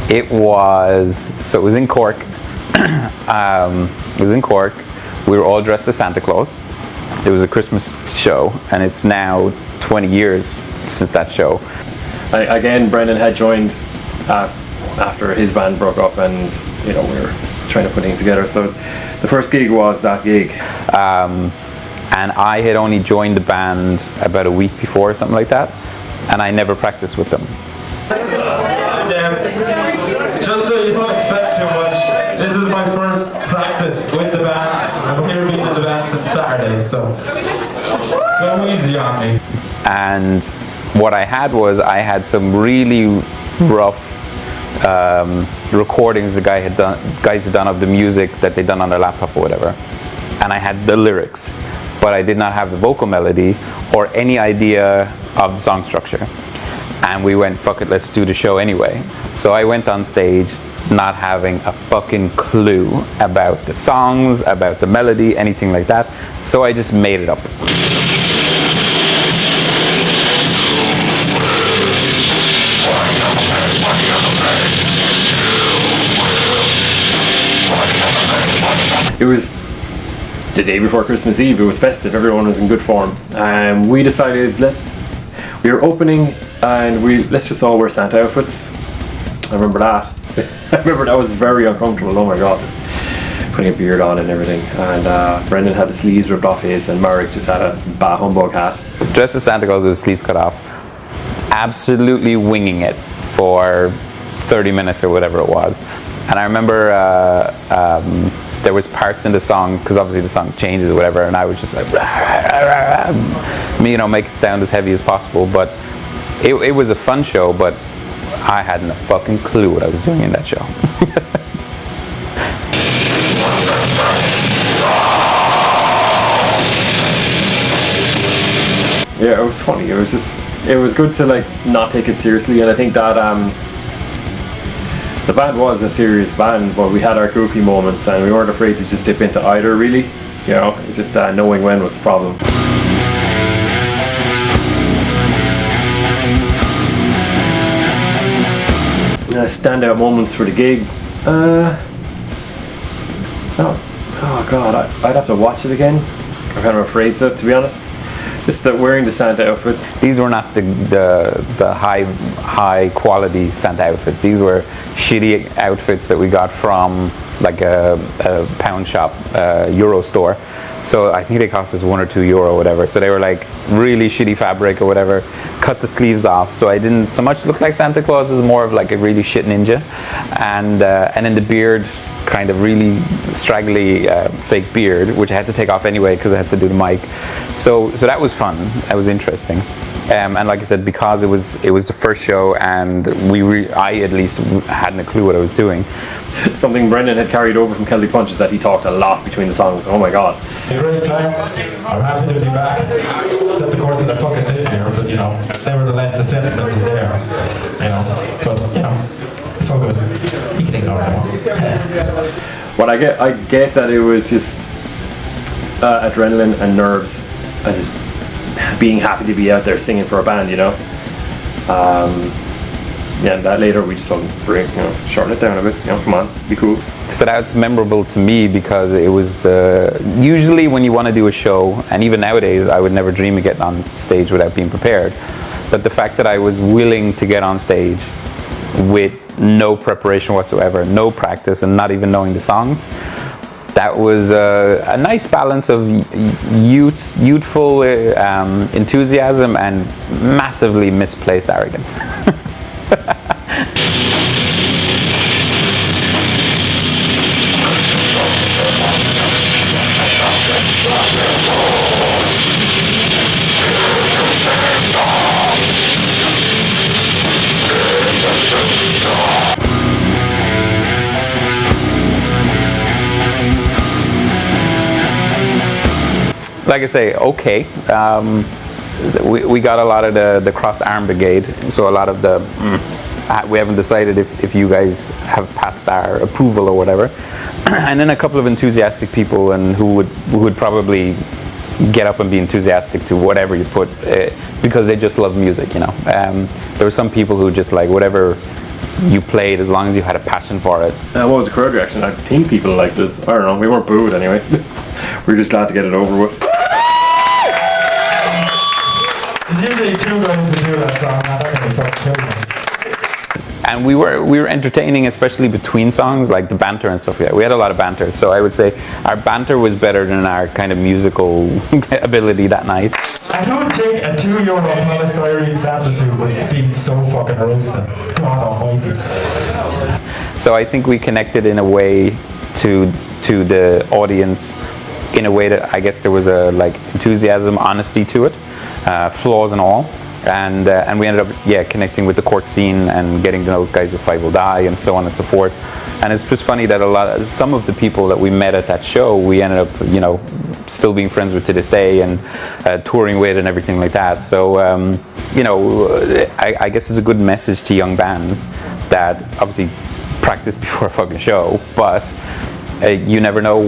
It was in Cork. It was in Cork. We were all dressed as Santa Claus. It was a Christmas show, and it's now 20 years since that show. Again, Brendan had joined after his band broke up, and we were trying to put things together. So the first gig was that gig. And I had only joined the band about a week before, or something like that, and I never practiced with them. Just so you don't expect too much, this is my first practice with the band. I'm here being in the band since Saturday, so go easy on me. And what I had some really rough recordings the guys had done of the music that they'd done on their laptop or whatever, and I had the lyrics, but I did not have the vocal melody or any idea of the song structure. And we went, fuck it, let's do the show anyway. So I went on stage not having a fucking clue about the songs, about the melody, anything like that. So I just made it up. It was the day before Christmas Eve. It was festive. Everyone was in good form. And we decided we were opening, and let's just all wear Santa outfits. I remember that. I remember that was very uncomfortable. Oh my god, putting a beard on and everything. And Brendan had the sleeves ripped off his, and Marek just had a bah humbug hat. Dressed as Santa Claus with the sleeves cut off. Absolutely winging it for 30 minutes or whatever it was. And I remember there was parts in the song, because obviously the song changes or whatever, and I was just like, make it sound as heavy as possible. But it was a fun show, but I hadn't a fucking clue what I was doing in that show. Yeah, it was funny. It was good to not take it seriously, and I think that the band was a serious band, but we had our goofy moments, and we weren't afraid to just dip into either, really. It's just knowing when was the problem. Standout moments for the gig. Oh god, I'd have to watch it again. I'm kind of afraid to be honest. Just that wearing the Santa outfits. These were not the high quality Santa outfits. These were shitty outfits that we got from like a pound shop, Euro store. So I think they cost us €1 or €2 or whatever. So they were like really shitty fabric or whatever. Cut the sleeves off, so I didn't so much look like Santa Claus as more of like a really shit ninja. And then the beard, kind of really straggly fake beard, which I had to take off anyway because I had to do the mic. So that was fun. That was interesting. And like I said, because it was the first show, and I at least hadn't a clue what I was doing. Something Brendan had carried over from Celtic Punch is that he talked a lot between the songs. Oh my god. A great time. I'm happy to be back. Set the chords in the fucking diff here, but nevertheless the sentiment is there. But it's all good. You can ignore that. But I get that it was just adrenaline and nerves and just being happy to be out there singing for a band, and that later we just shorten it down a bit, come on, be cool. So that's memorable to me because it was usually when you want to do a show, and even nowadays I would never dream of getting on stage without being prepared, but the fact that I was willing to get on stage with no preparation whatsoever, no practice, and not even knowing the songs, that was a nice balance of youthful enthusiasm and massively misplaced arrogance. Like I say, okay. We got a lot of the crossed arm brigade, so a lot of we haven't decided if you guys have passed our approval or whatever, and then a couple of enthusiastic people and who would probably get up and be enthusiastic to whatever you put because they just love music, There were some people who just like whatever you played as long as you had a passion for it. What was the crowd reaction? I think people liked us. I don't know. We weren't booed anyway. We were just glad to get it over with. There's usually two guys to do that song, and that really fucking killed me. And we were entertaining, especially between songs, like the banter and stuff. Yeah, we had a lot of banter. So I would say our banter was better than our kind of musical ability that night. I don't take a €2 polystyrene stand suit with being so fucking roasted. God almighty. So I think we connected in a way to the audience in a way that I guess there was a like enthusiasm, honesty to it, flaws and all. And we ended up connecting with the Cork scene and getting to know guys with Five Will Die and so on and so forth. And it's just funny that some of the people that we met at that show we ended up still being friends with to this day and touring with and everything like that. So I guess it's a good message to young bands that obviously practice before a fucking show, but you never know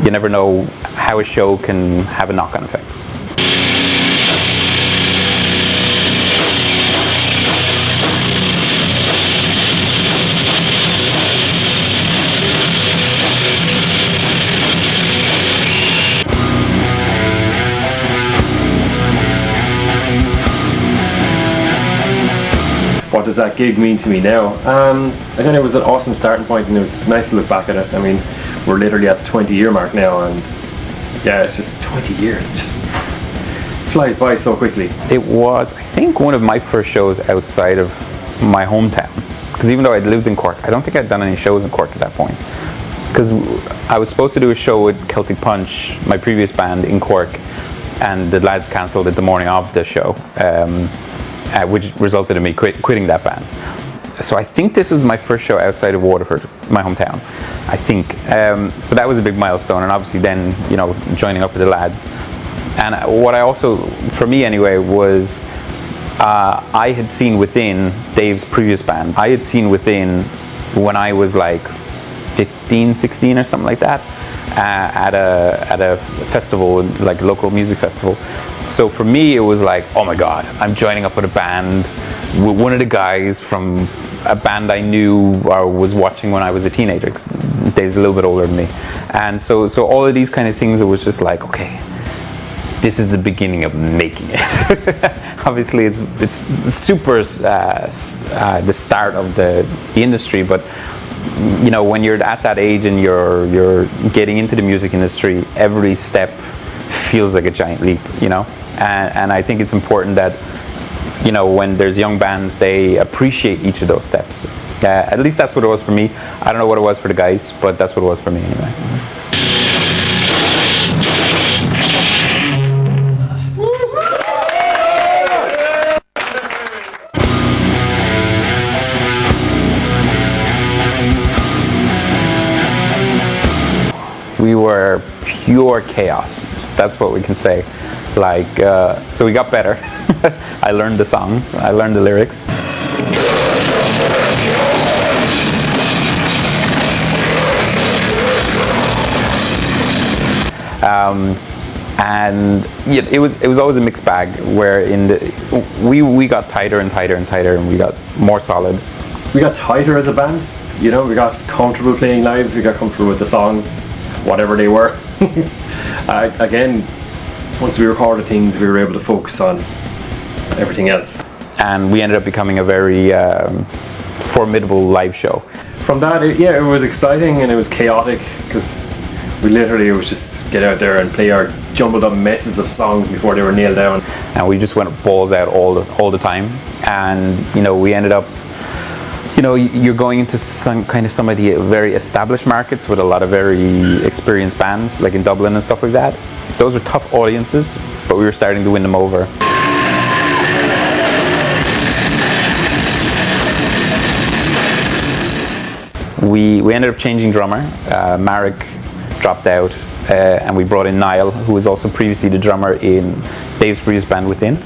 you never know how a show can have a knock-on effect. What does that gig mean to me now? I think it was an awesome starting point, and it was nice to look back at it. I mean, we're literally at the 20-year mark now, and yeah, it's just 20 years. It just flies by so quickly. It was, I think, one of my first shows outside of my hometown. Because even though I'd lived in Cork, I don't think I'd done any shows in Cork at that point. Because I was supposed to do a show with Celtic Punch, my previous band, in Cork, and the lads cancelled it the morning of the show. Which resulted in me quitting that band. So I think this was my first show outside of Waterford, my hometown, I think. So that was a big milestone, and obviously then, joining up with the lads. And what I also, for me anyway, was I had seen Within, Dave's previous band, I had seen Within when I was like 15, 16 or something like that, at a festival, like a local music festival. So for me, it was like, oh my God, I'm joining up with a band with one of the guys from a band I knew or was watching when I was a teenager. Dave's a little bit older than me. And so all of these kind of things, it was just like, okay, this is the beginning of making it. Obviously, it's super the start of the industry, but when you're at that age and you're getting into the music industry, every step feels like a giant leap, and I think it's important that when there's young bands, they appreciate each of those steps. At least that's what it was for me. I don't know what it was for the guys, but that's what it was for me anyway. We were pure chaos. That's what we can say. So we got better. I learned the songs. I learned the lyrics. And it was always a mixed bag. Where we got tighter and tighter and tighter, and we got more solid. We got tighter as a band. We got comfortable playing live. We got comfortable with the songs, whatever they were. Again, once we recorded things, we were able to focus on everything else. And we ended up becoming a very formidable live show. From that, it was exciting and it was chaotic, because it was just get out there and play our jumbled up messes of songs before they were nailed down. And we just went balls out all the time. And we ended up, you're going into some of the very established markets with a lot of very experienced bands, like in Dublin and stuff like that. Those were tough audiences, but we were starting to win them over. We ended up changing drummer. Marek dropped out, and we brought in Niall, who was also previously the drummer in Dave's previous band Within.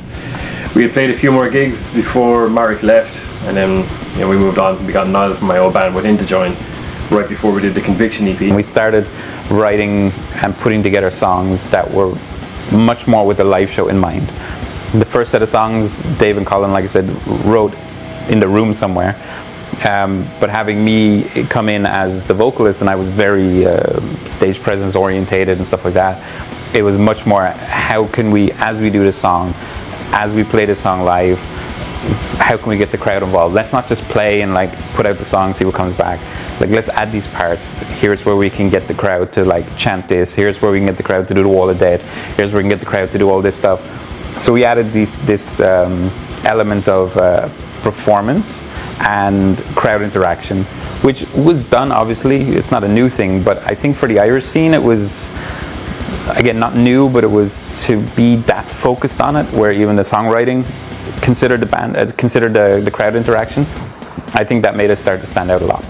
We had played a few more gigs before Marek left, and then we moved on. We got Niall from my old band Within to join right before we did the Conviction EP. We started writing and putting together songs that were much more with the live show in mind. The first set of songs, Dave and Colin, like I said, wrote in the room somewhere. But having me come in as the vocalist, and I was very stage presence orientated and stuff like that, it was much more, how can we, as we do the song, as we play the song live, how can we get the crowd involved? Let's not just play and like put out the song, see what comes back. Like, let's add these parts. Here's where we can get the crowd to like chant this. Here's where we can get the crowd to do the Wall of Death. Here's where we can get the crowd to do all this stuff. So we added this element of performance and crowd interaction, which was done, obviously. It's not a new thing, but I think for the Irish scene, it was, again, not new, but it was to be that focused on it, where even the songwriting considered the crowd interaction. I think that made us start to stand out a lot.